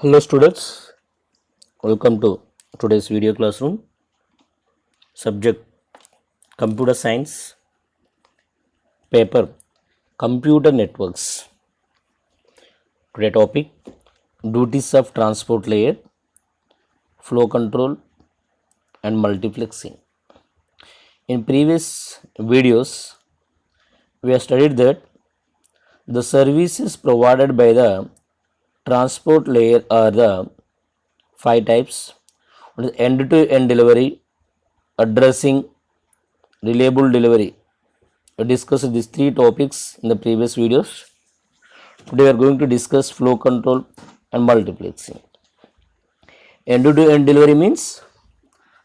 Hello students, welcome to today's video classroom. Subject Computer Science, paper Computer Networks. Today topic Duties of Transport Layer, Flow Control and Multiplexing. In previous videos, we have studied that the services provided by the transport layer are the five types: end-to-end delivery, addressing, reliable delivery. We discussed these three topics in the previous videos. Today we are going to discuss flow control and multiplexing. End-to-end delivery means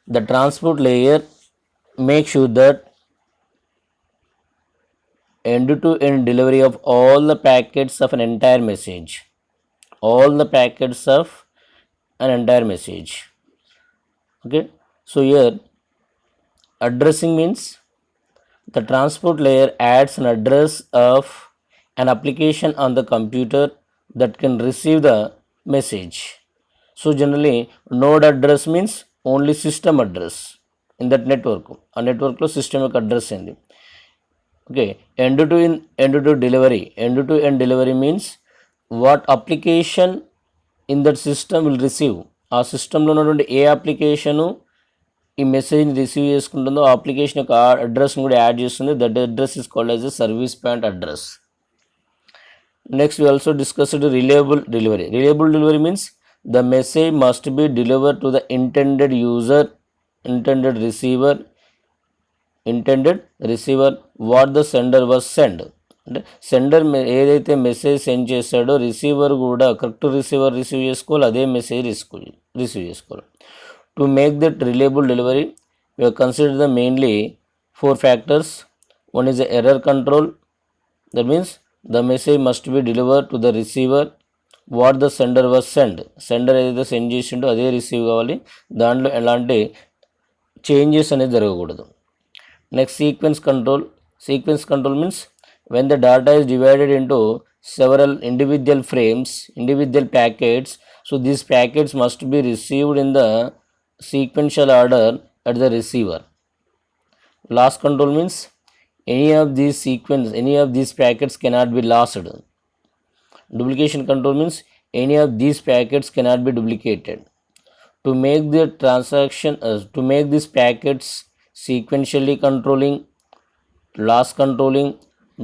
the transport layer makes sure that end-to-end delivery of all the packets of an entire message. All the packets of an entire message. Okay. So here addressing means the transport layer adds an address of an application on the computer that can receive the message. So generally node address means only system address in that network. A network lo systemic address indi. Okay, end-to-end delivery means what application in that system will receive. ఆ సిస్టంలో ఉన్నటువంటి ఏ application ఈ మెసేజ్ని receive చేసుకుంటుందో ఆ application యొక్క అడ్రస్ని కూడా add చేస్తుంది. That address is called as a service point address. Next we also discussed reliable delivery. Reliable delivery means the message must be delivered to the intended user, intended receiver what the sender was sent. అంటే sender ఏదైతే message send చేశాడో receiver కూడా correct receiver receive చేసుకోవాలి, అదే message receive చేసుకోవాలి. To make that reliable delivery we have considered the mainly four factors. One is the error control. That means the message must be delivered to the receiver what the sender was sent. Sender ఏదైతే send చేసిండో అదే receive కావాలి, దాంట్లో ఎలాంటి changes అనేది జరగకూడదు. Next sequence control means when the data is divided into several individual frames, individual packets, so these packets must be received in the sequential order at the receiver. Loss control means any of these packets cannot be lost. Duplication control means any of these packets cannot be duplicated. To make the transaction to make these packets sequentially controlling, loss controlling,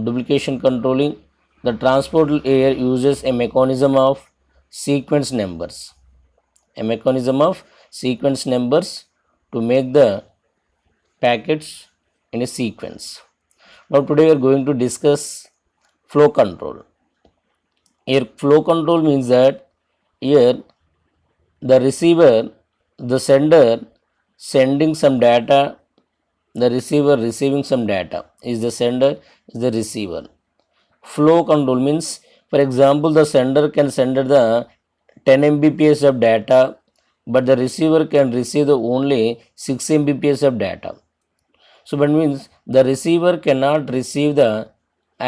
duplication controlling, the transport layer uses a mechanism of sequence numbers. To make the packets in a sequence. Now today we are going to discuss flow control. Here flow control means that here the receiver, the sender sending some data, the receiver receiving some data. Is the sender, is the receiver. Flow control means, for example, the sender can send the 10 Mbps of data, but the receiver can receive the only 6 Mbps of data. So that means the receiver cannot receive the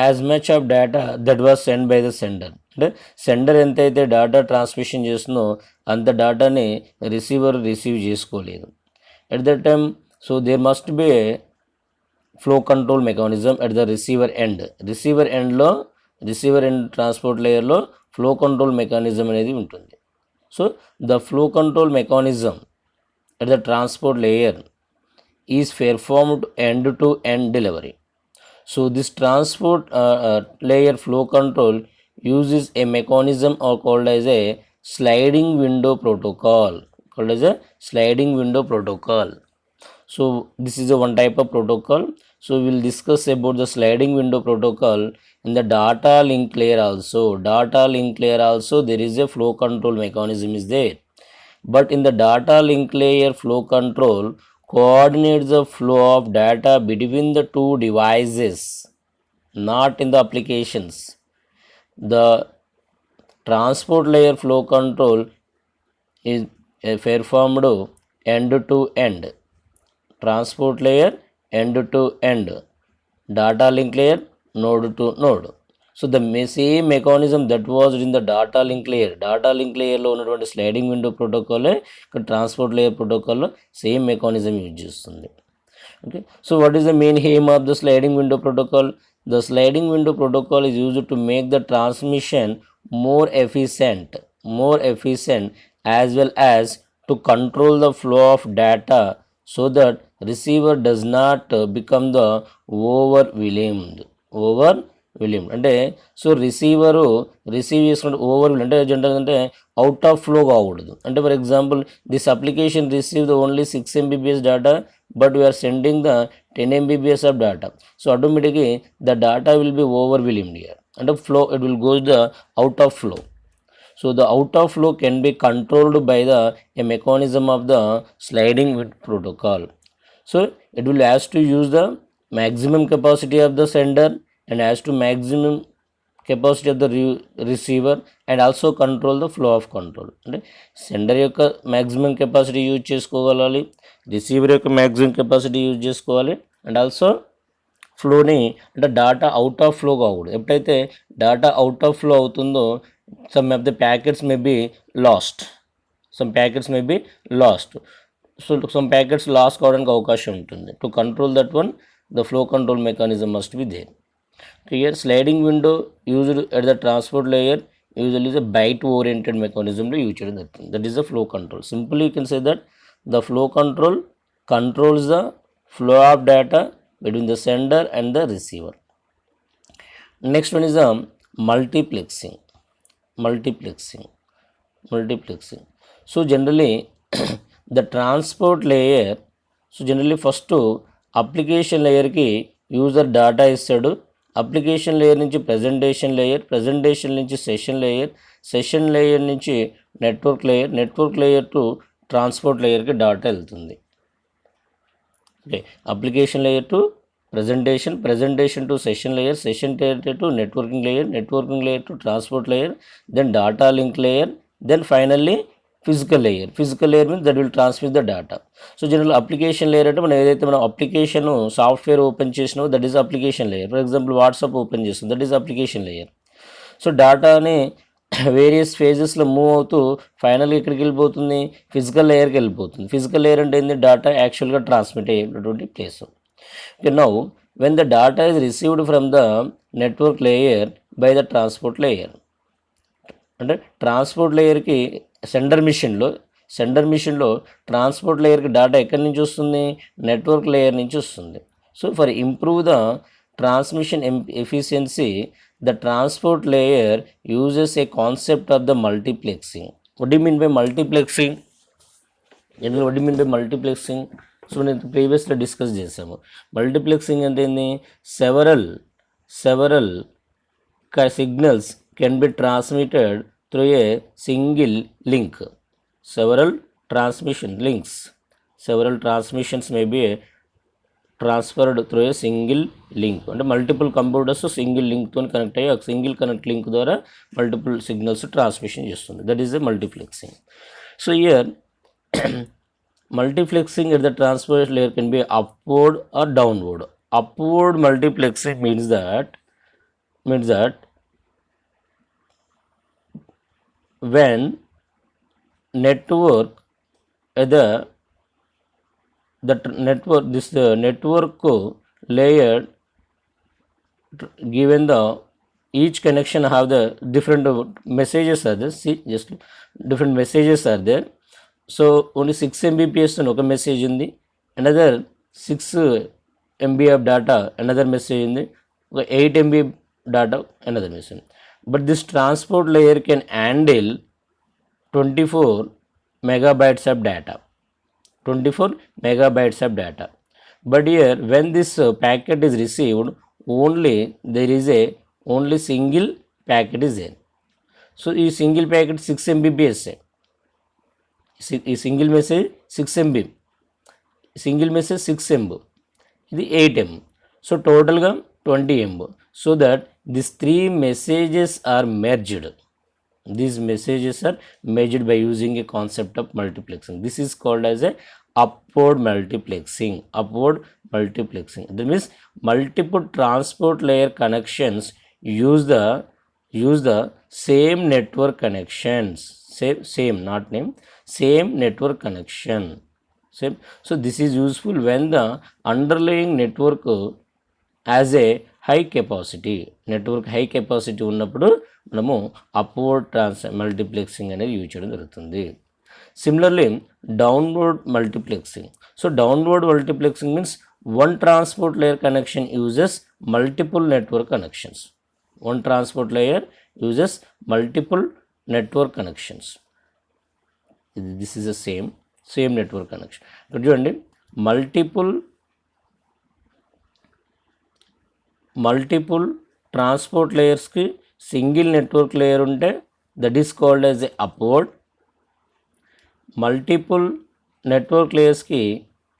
as much of data that was sent by the sender. అంటే sender ఎంతైతే data transmission చేస్తుందో అంత డేటాని receiver receive చేసుకోలేదు. At that time so there must be a flow control mechanism at the receiver end. Receiver end transport లేయర్లో flow control mechanism అనేది ఉంటుంది. So the flow control mechanism at the transport layer is performed end-to-end delivery. So this transport layer flow control uses a mechanism called as a sliding window protocol. So this is a one type of protocol. So we will discuss about the sliding window protocol in the data link layer also. There is a flow control mechanism is there. But in the data link layer flow control coordinates the flow of data between the two devices, not in the applications. The transport layer flow control is performed end-to-end. Transport layer end-to-end. Data link layer node to node. So same mechanism that was in the data link లేయర్లో ఉన్నటువంటి sliding window ప్రోటోకాలే ఇక్కడ transport layer ప్రోటోకాల్లో same mechanism use చేస్తుంది. Okay, so what is the main aim of the sliding window protocol? The sliding window protocol is used to make the transmission more efficient as well as to control the flow of data so that receiver does not become the overwhelmed అంటే so receive చేసుకుంటే అంటే general అంటే out of flow కాకూడదు. అంటే for example this application receive the only 6 MBps data but we are sending the 10 MBps of data. So automatically the data will be overwhelmed here, అంటే flow it will goes the out of flow. So the out of flow can be controlled by a mechanism of the sliding window protocol. So it will has to use the maximum capacity of the sender and has to maximum capacity of the receiver and also control the flow of control. అంటే sender యొక్క maximum capacity use చేసుకోగలాలి, receiver యొక్క maximum capacity use చేసుకోవాలి, and also ఫ్లోని అంటే data out of flow కాకూడదు. ఎప్పుడైతే data out of flow అవుతుందో some of the packets may be lost. So some packets lost కావడానికి అవకాశం ఉంటుంది. To control that one, the flow control mechanism must be there. Here sliding window used at the transport layer usually is a byte oriented mechanism to use that thing. That is the flow control. Simply you can say that the flow control controls the flow of data between the sender and the receiver. Next one is the multiplexing. So generally the transport layer, so generally first application layer ki user data ఇస్తాడు, application layer నుంచి presentation నుంచి session layer నుంచి network layer to transport లేయర్కి data వెళ్తుంది. Okay, application layer to presentation to session layer to networking layer to transport layer, then data link layer, then finally physical layer means that will transmit the data. So general application layer అంటే మనం ఏదైతే మనం application software open చేసినామో that is application layer. For example WhatsApp open చేస్తాం, that is application layer. So డేటాని various ఫేజెస్లో move అవుతూ ఫైనల్గా ఎక్కడికి వెళ్ళిపోతుంది, ఫిజికల్ లేయర్కి వెళ్ళిపోతుంది. ఫిజికల్ లేయర్ అంటే ఏంటి, డేటా యాక్చువల్గా ట్రాన్స్మిట్ అయ్యేటటువంటి place. Okay, now when the data is received from the network layer by the transport layer, అంటే ట్రాన్స్పోర్ట్ లేయర్కి సెండర్ మిషన్లో ట్రాన్స్పోర్ట్ లేయర్కి డేటా ఎక్కడి నుంచి వస్తుంది, నెట్వర్క్ లేయర్ నుంచి వస్తుంది. So for improve the transmission efficiency the transport layer uses a concept of the multiplexing. What do you mean by multiplexing? So నేను ప్రీవియస్లో discuss చేసాము. మల్టీప్లెక్సింగ్ అంటే ఏంది, several signals can be transmitted through a single link. Several transmissions may be transferred through a single link. అంటే multiple computers single లింక్తో connect అయ్యి ఒక single connect link ద్వారా multiple signals transmission చేస్తుంది. That is the multiplexing. So here multiplexing at the transport layer can be upward or downward. Upward multiplexing means that when network network layer given the each connection have the different messages are there. See, just different messages are there. So only 6 MBps ఒక message ఉంది, another 6 MB of data another message ఉంది, ఒక 8 MB data another message. But this transport layer can handle 24 megabytes of data. But here when this packet is received, there is only single packet is there. So ఈ single packet 6 MBps, ఈ single message 6 MB, single message 6 MB, ఇది 8 MB. So టోటల్గా 20 MB. So that this 3 messages are merged. These messages are merged by using a concept of multiplexing. This is called as a upward multiplexing. That means multiple transport layer connections use the same network connections, same not name, same network connection, same. So this is useful when the underlying network as a high capacity, network high capacity ఉన్నప్పుడు మనము upward multiplexing అనేది use చేయడం జరుగుతుంది. Similarly downward multiplexing. So downward multiplexing means one transport layer connection uses multiple network connections. One transport layer uses multiple network connections. This is the same network connection. ఇక్కడ చూడండి, multiple transport లేయర్స్కి single network layer ఉంటే that is called as a upward. Multiple network లేయర్స్కి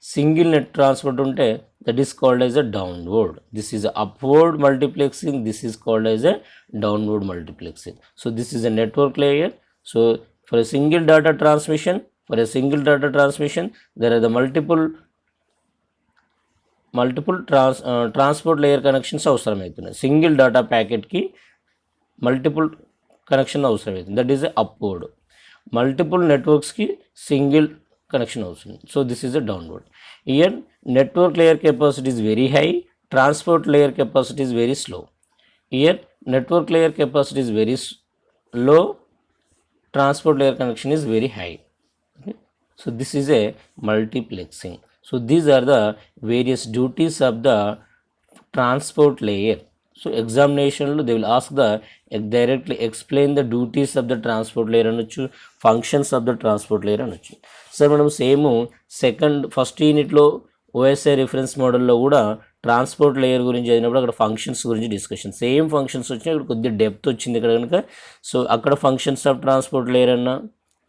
single net transport ఉంటే that is called as a downward. This is upward multiplexing, this is called as a downward multiplexing. So this is a network layer. So for a single data transmission, there are the multiple transport layer connections అవసరమవుతున్నాయి. Single data ప్యాకెట్కి multiple connection అవసరమవుతుంది, that is a upward. Multiple నెట్వర్క్స్కి single connection also. So this is a downward. Here network layer capacity is very high, transport layer capacity is very slow. Here network layer capacity is very low, transport layer connection is very high. Okay. So this is a multiplexing. So these are the various duties of the transport layer. So examinationలో they will ask the directly explain the duties of the transport layer అనొచ్చు, functions of the transport layer అనొచ్చు. Sir మనం first యూనిట్లో OSI reference మోడల్లో కూడా transport layer గురించి చదివినప్పుడు అక్కడ functions గురించి డిస్కషన్, సేమ్ ఫంక్షన్స్ వచ్చినాయి, అక్కడ కొద్దిగా డెప్త్ వచ్చింది ఇక్కడ కనుక. సో అక్కడ ఫంక్షన్స్ ఆఫ్ ట్రాన్స్పోర్ట్ లేయర్ అన్న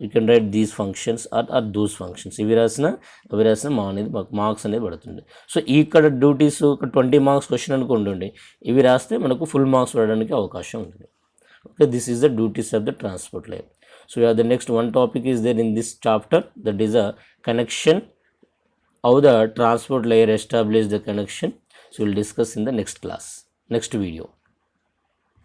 you can write these functions are those functions. అవి రాసిన మార్క్స్ అనేది పడుతుంది. సో ఇక్కడ డ్యూటీస్ ఒక 20 మార్క్స్ క్వశ్చన్ అనుకోండి, ఇవి రాస్తే మనకు ఫుల్ మార్క్స్ పడడానికి అవకాశం ఉంటుంది. Okay, this is the duties of the transport layer. So yeah, the next one topic is there in this chapter, that is a connection, how the transport layer establish the connection. So we'll discuss in the next class, next video.